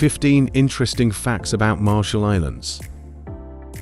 15 interesting facts about Marshall Islands.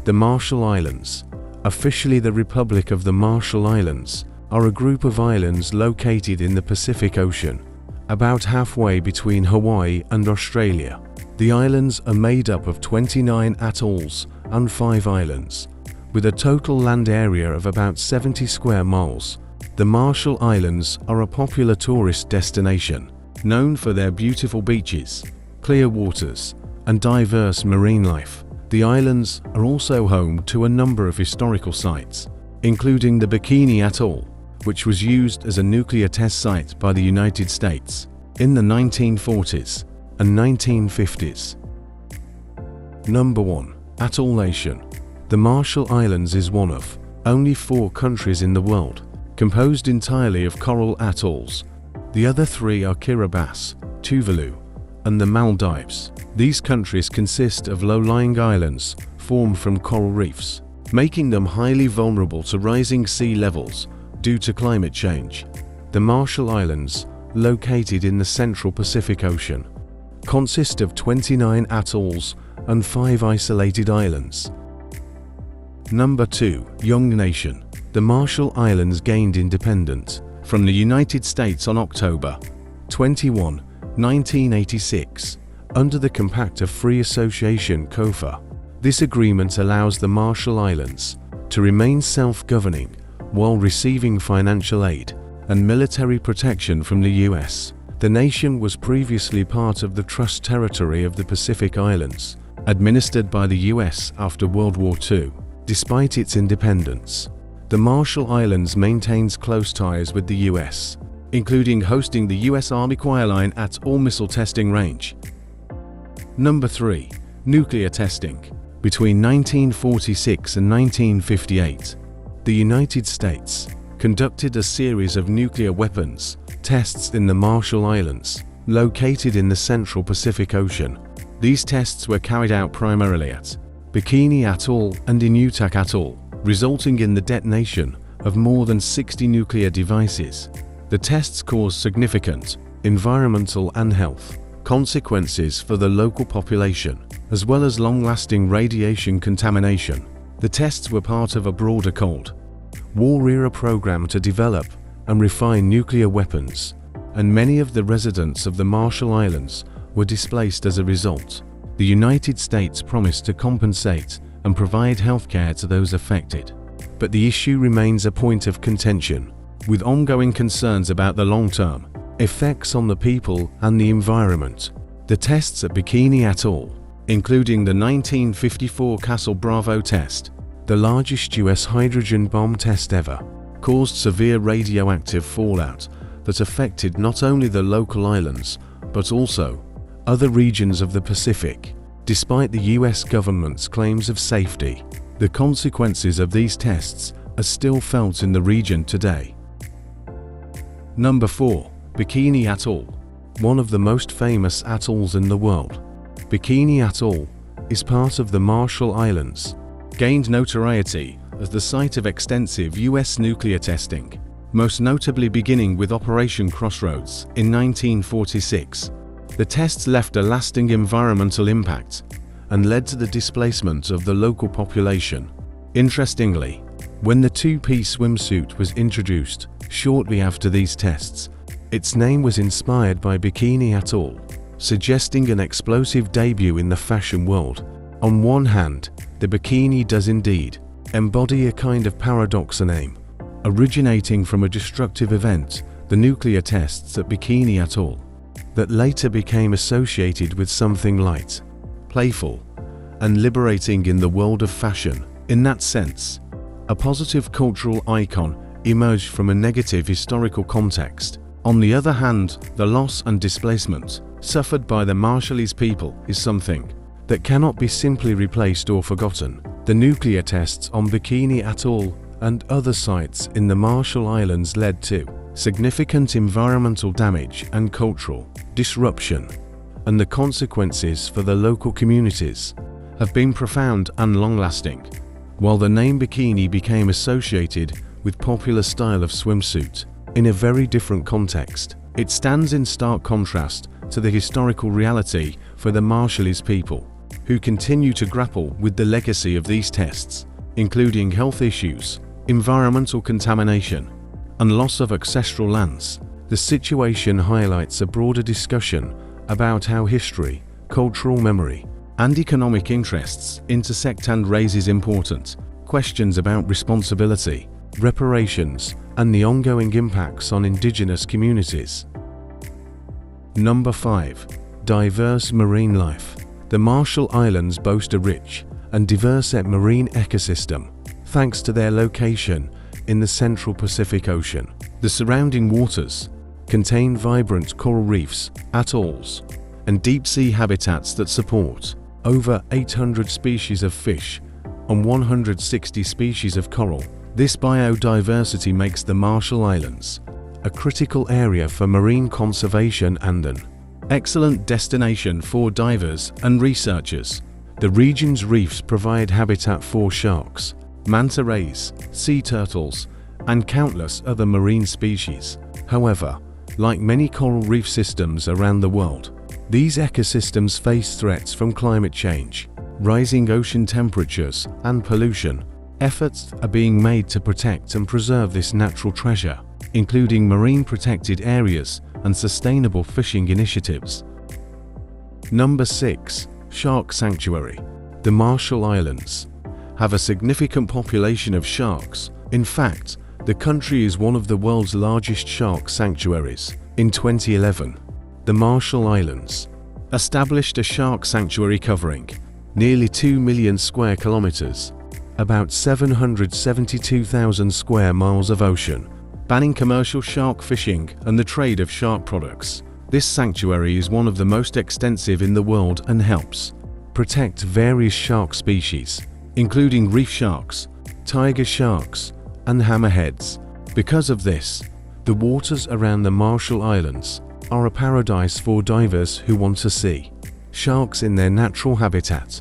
The Marshall Islands, officially the Republic of the Marshall Islands, are a group of islands located in the Pacific Ocean, about halfway between Hawaii and Australia. The islands are made up of 29 atolls and 5 islands, with a total land area of about 70 square miles. The Marshall Islands are a popular tourist destination, known for their beautiful beaches, clear waters, and diverse marine life. The islands are also home to a number of historical sites, including the Bikini Atoll, which was used as a nuclear test site by the United States in the 1940s and 1950s. Number 1. Atoll Nation. The Marshall Islands is one of only 4 countries in the world composed entirely of coral atolls. The other 3 are Kiribati, Tuvalu, and the Maldives. These countries consist of low-lying islands formed from coral reefs, making them highly vulnerable to rising sea levels due to climate change. The Marshall Islands, located in the central Pacific Ocean, consist of 29 atolls and 5 isolated islands. Number 2. Young Nation. The Marshall Islands gained independence from the United States on October 21, 1986, under the Compact of Free Association (COFA). This agreement allows the Marshall Islands to remain self-governing while receiving financial aid and military protection from the US. The nation was previously part of the Trust Territory of the Pacific Islands, administered by the US after World War II. Despite its independence, the Marshall Islands maintains close ties with the US, including hosting the US Army Kwajalein Atoll Missile Testing Range. Number 3. Nuclear testing. Between 1946 and 1958, the United States conducted a series of nuclear weapons tests in the Marshall Islands, located in the central Pacific Ocean. These tests were carried out primarily at Bikini Atoll and Enewetak Atoll, resulting in the detonation of more than 60 nuclear devices. The tests caused significant environmental and health consequences for the local population, as well as long-lasting radiation contamination. The tests were part of a broader Cold War-era program to develop and refine nuclear weapons, and many of the residents of the Marshall Islands were displaced as a result. The United States promised to compensate and provide healthcare to those affected, but the issue remains a point of contention, with ongoing concerns about the long-term effects on the people and the environment. The tests at Bikini Atoll, including the 1954 Castle Bravo test, the largest US hydrogen bomb test ever, caused severe radioactive fallout that affected not only the local islands, but also other regions of the Pacific. Despite the US government's claims of safety, the consequences of these tests are still felt in the region today. Number 4. Bikini Atoll. One of the most famous atolls in the world, Bikini Atoll is part of the Marshall Islands, gained notoriety as the site of extensive US nuclear testing, most notably beginning with Operation Crossroads in 1946. The tests left a lasting environmental impact and led to the displacement of the local population. Interestingly, when the two-piece swimsuit was introduced shortly after these tests, its name was inspired by Bikini Atoll, suggesting an explosive debut in the fashion world. On one hand, the bikini does indeed embody a kind of paradox, a name originating from a destructive event, the nuclear tests at Bikini Atoll, that later became associated with something light, playful, and liberating in the world of fashion. In that sense, a positive cultural icon emerged from a negative historical context. On the other hand, the loss and displacement suffered by the Marshallese people is something that cannot be simply replaced or forgotten. The nuclear tests on Bikini Atoll and other sites in the Marshall Islands led to significant environmental damage and cultural disruption, and the consequences for the local communities have been profound and long-lasting. While the name bikini became associated with popular style of swimsuit in a very different context, it stands in stark contrast to the historical reality for the Marshallese people, who continue to grapple with the legacy of these tests, including health issues, environmental contamination, and loss of ancestral lands. The situation highlights a broader discussion about how history, cultural memory, and economic interests intersect and raises important questions about responsibility, reparations, and the ongoing impacts on indigenous communities. Number 5. Diverse marine life. The Marshall Islands boast a rich and diverse marine ecosystem, thanks to their location in the Central Pacific Ocean. The surrounding waters contain vibrant coral reefs, atolls, and deep-sea habitats that support over 800 species of fish and 160 species of coral. This biodiversity makes the Marshall Islands a critical area for marine conservation and an excellent destination for divers and researchers. The region's reefs provide habitat for sharks, manta rays, sea turtles, and countless other marine species. However, like many coral reef systems around the world, these ecosystems face threats from climate change, rising ocean temperatures, and pollution. Efforts are being made to protect and preserve this natural treasure, including marine protected areas and sustainable fishing initiatives. Number 6. Shark Sanctuary. The Marshall Islands have a significant population of sharks. In fact, the country is one of the world's largest shark sanctuaries. In 2011, the Marshall Islands established a shark sanctuary covering nearly 2 million square kilometers, about 772,000 square miles of ocean, banning commercial shark fishing and the trade of shark products. This sanctuary is one of the most extensive in the world and helps protect various shark species, including reef sharks, tiger sharks, and hammerheads. Because of this, the waters around the Marshall Islands are a paradise for divers who want to see sharks in their natural habitat.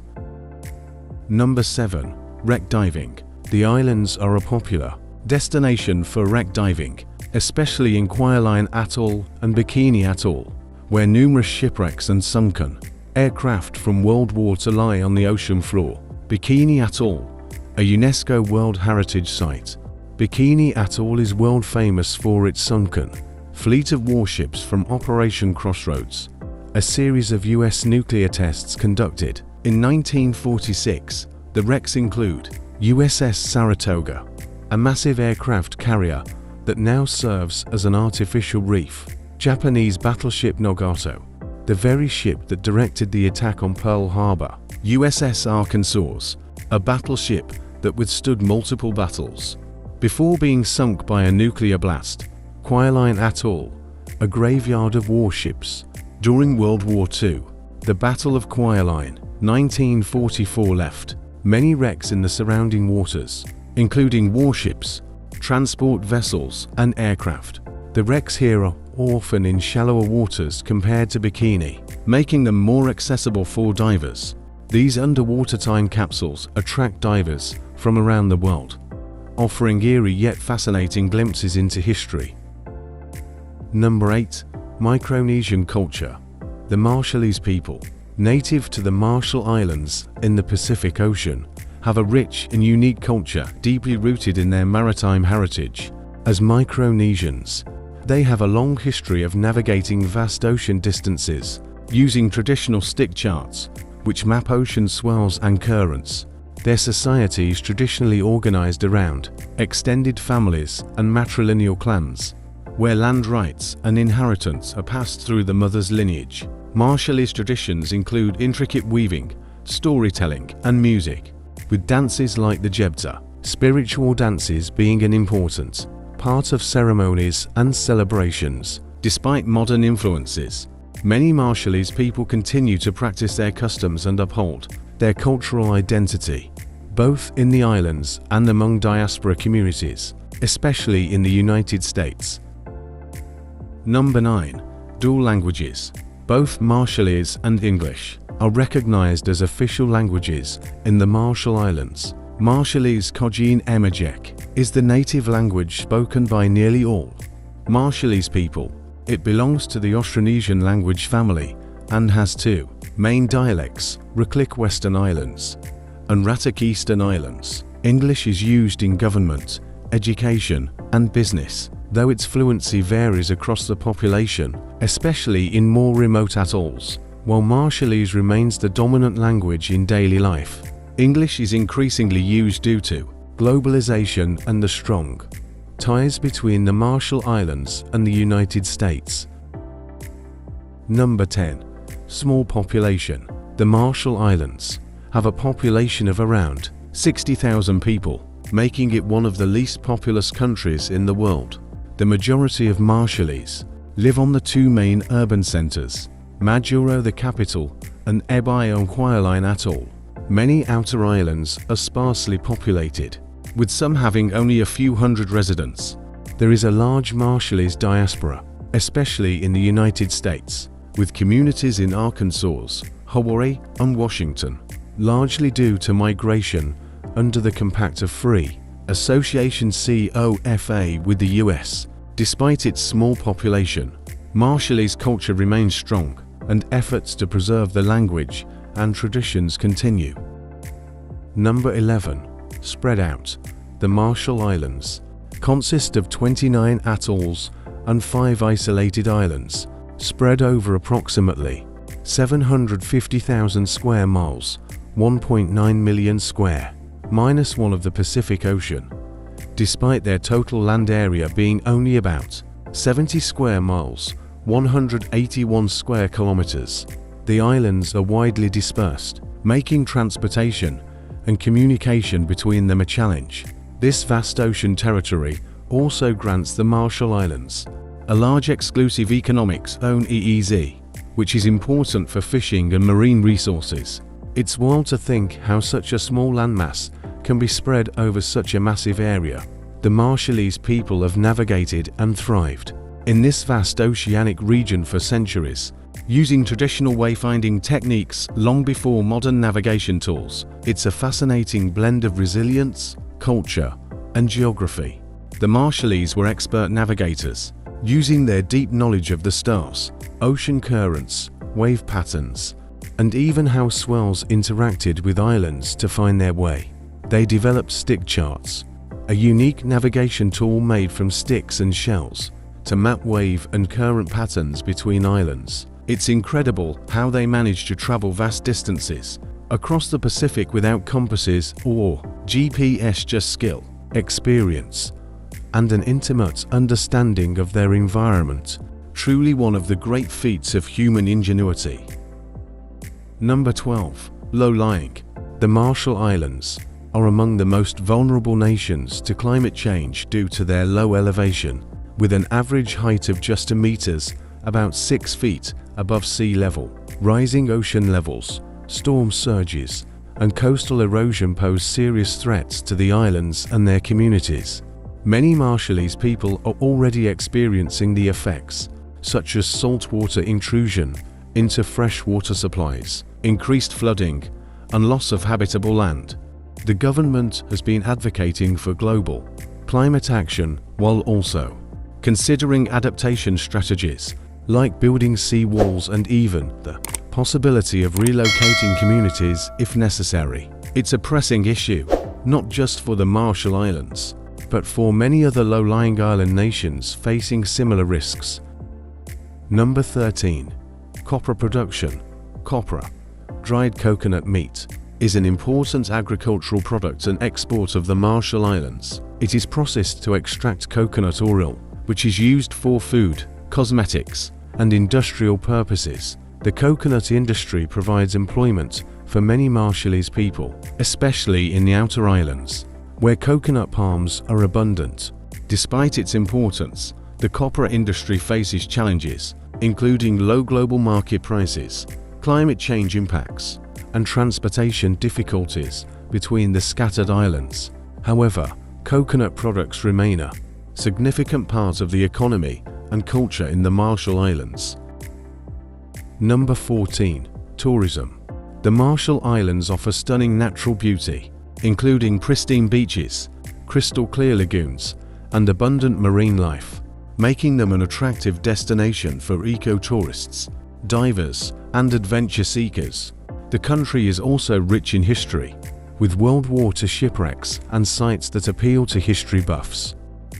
Number 7. Wreck diving. The islands are a popular destination for wreck diving, especially in Kwajalein Atoll and Bikini Atoll, where numerous shipwrecks and sunken aircraft from World War II lie on the ocean floor. Bikini Atoll, a UNESCO World Heritage Site. Bikini Atoll is world famous for its sunken fleet of warships from Operation Crossroads, a series of US nuclear tests conducted in 1946. The wrecks include USS Saratoga, a massive aircraft carrier that now serves as an artificial reef; Japanese battleship Nagato, the very ship that directed the attack on Pearl Harbor; USS Arkansas, a battleship that withstood multiple battles before being sunk by a nuclear blast; Kwajalein Atoll, a graveyard of warships during World War II. The Battle of Kwajalein, 1944, left many wrecks in the surrounding waters, including warships, transport vessels, and aircraft. The wrecks here are often in shallower waters compared to Bikini, making them more accessible for divers. These underwater time capsules attract divers from around the world, offering eerie yet fascinating glimpses into history. Number 8. Micronesian culture. The Marshallese people, native to the Marshall Islands in the Pacific Ocean, have a rich and unique culture deeply rooted in their maritime heritage. As Micronesians, they have a long history of navigating vast ocean distances, using traditional stick charts, which map ocean swells and currents. Their society is traditionally organized around extended families and matrilineal clans, where land rights and inheritance are passed through the mother's lineage. Marshallese traditions include intricate weaving, storytelling, and music, with dances like the Jebza, spiritual dances being an important part of ceremonies and celebrations. Despite modern influences, many Marshallese people continue to practice their customs and uphold their cultural identity, both in the islands and among diaspora communities, especially in the United States. Number 9. Dual languages. Both Marshallese and English are recognized as official languages in the Marshall Islands. Marshallese Kojin Emajek is the native language spoken by nearly all Marshallese people. It belongs to the Austronesian language family and has two main dialects, Ruklik Western Islands and Ratak Eastern Islands. English is used in government, education, and business, though its fluency varies across the population, especially in more remote atolls, while Marshallese remains the dominant language in daily life. English is increasingly used due to globalization and the strong ties between the Marshall Islands and the United States. Number 10. Small population. The Marshall Islands have a population of around 60,000 people, making it one of the least populous countries in the world. The majority of Marshallese live on the two main urban centers, Majuro the capital and Ebai on Kwajalein Atoll. Many outer islands are sparsely populated, with some having only a few hundred residents. There is a large Marshallese diaspora, especially in the United States, with communities in Arkansas, Hawaii, and Washington, largely due to migration under the Compact of Free Association COFA with the US. Despite its small population, Marshallese culture remains strong, and efforts to preserve the language and traditions continue. Number 11. Spread out. The Marshall Islands consist of 29 atolls and 5 isolated islands, spread over approximately 750,000 square miles, 1.9 million square, minus one of the Pacific Ocean. Despite their total land area being only about 70 square miles, 181 square kilometers, the islands are widely dispersed, making transportation and communication between them a challenge. This vast ocean territory also grants the Marshall Islands a large exclusive economic zone (EEZ), which is important for fishing and marine resources. It's wild to think how such a small landmass can be spread over such a massive area. The Marshallese people have navigated and thrived in this vast oceanic region for centuries, using traditional wayfinding techniques long before modern navigation tools. It's a fascinating blend of resilience, culture, and geography. The Marshallese were expert navigators, using their deep knowledge of the stars, ocean currents, wave patterns, and even how swells interacted with islands to find their way. They developed stick charts, a unique navigation tool made from sticks and shells, to map wave and current patterns between islands. It's incredible how they managed to travel vast distances across the Pacific without compasses or GPS. Just skill, experience, and an intimate understanding of their environment. Truly one of the great feats of human ingenuity. Number 12. Low-lying. The Marshall Islands are among the most vulnerable nations to climate change due to their low elevation, with an average height of just 2 meters, about 6 feet above sea level. Rising ocean levels, storm surges, and coastal erosion pose serious threats to the islands and their communities. Many Marshallese people are already experiencing the effects, such as saltwater intrusion into freshwater supplies, increased flooding, and loss of habitable land. The government has been advocating for global climate action while also considering adaptation strategies like building sea walls and even the possibility of relocating communities if necessary. It's a pressing issue, not just for the Marshall Islands, but for many other low-lying island nations facing similar risks. Number 13. Copra production. Copra, dried coconut meat, is an important agricultural product and export of the Marshall Islands. It is processed to extract coconut oil, which is used for food, cosmetics, and industrial purposes. The coconut industry provides employment for many Marshallese people, especially in the outer islands, where coconut palms are abundant. Despite its importance, the copra industry faces challenges, including low global market prices, climate change impacts, and transportation difficulties between the scattered islands. However, coconut products remain a significant part of the economy and culture in the Marshall Islands. Number 14. Tourism. The Marshall Islands offer stunning natural beauty, including pristine beaches, crystal clear lagoons, and abundant marine life. making them an attractive destination for eco-tourists, divers, and adventure seekers. The country is also rich in history, with World War II shipwrecks and sites that appeal to history buffs.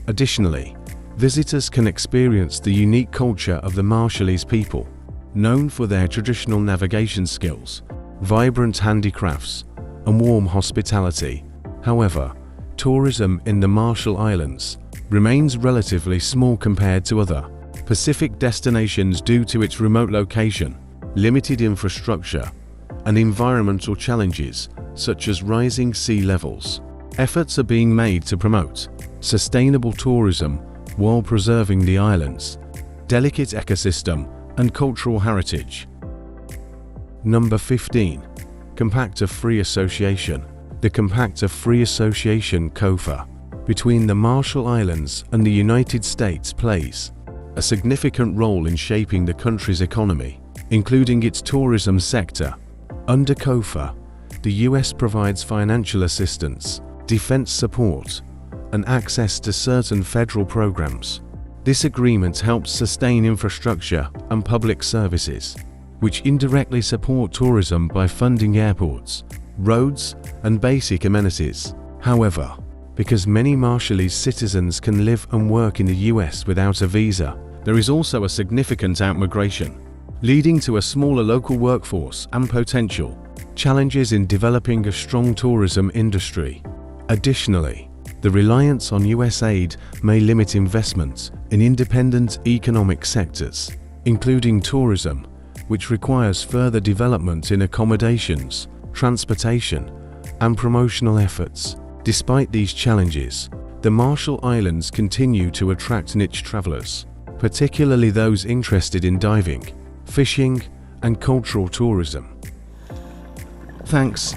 Additionally, visitors can experience the unique culture of the Marshallese people, known for their traditional navigation skills, vibrant handicrafts, and warm hospitality. However, tourism in the Marshall Islands remains relatively small compared to other Pacific destinations due to its remote location, limited infrastructure, and environmental challenges such as rising sea levels. Efforts are being made to promote sustainable tourism while preserving the island's delicate ecosystem and cultural heritage. Number 15. Compactor Free Association. The Compactor Free Association (COFA) between the Marshall Islands and the United States plays a significant role in shaping the country's economy, including its tourism sector. Under COFA, the U.S. provides financial assistance, defense support, and access to certain federal programs. This agreement helps sustain infrastructure and public services, which indirectly support tourism by funding airports, roads, and basic amenities. However, because many Marshallese citizens can live and work in the U.S. without a visa, there is also a significant outmigration, leading to a smaller local workforce and potential challenges in developing a strong tourism industry. Additionally, the reliance on U.S. aid may limit investments in independent economic sectors, including tourism, which requires further development in accommodations, transportation, and promotional efforts. Despite these challenges, the Marshall Islands continue to attract niche travelers, particularly those interested in diving, fishing, and cultural tourism. Thanks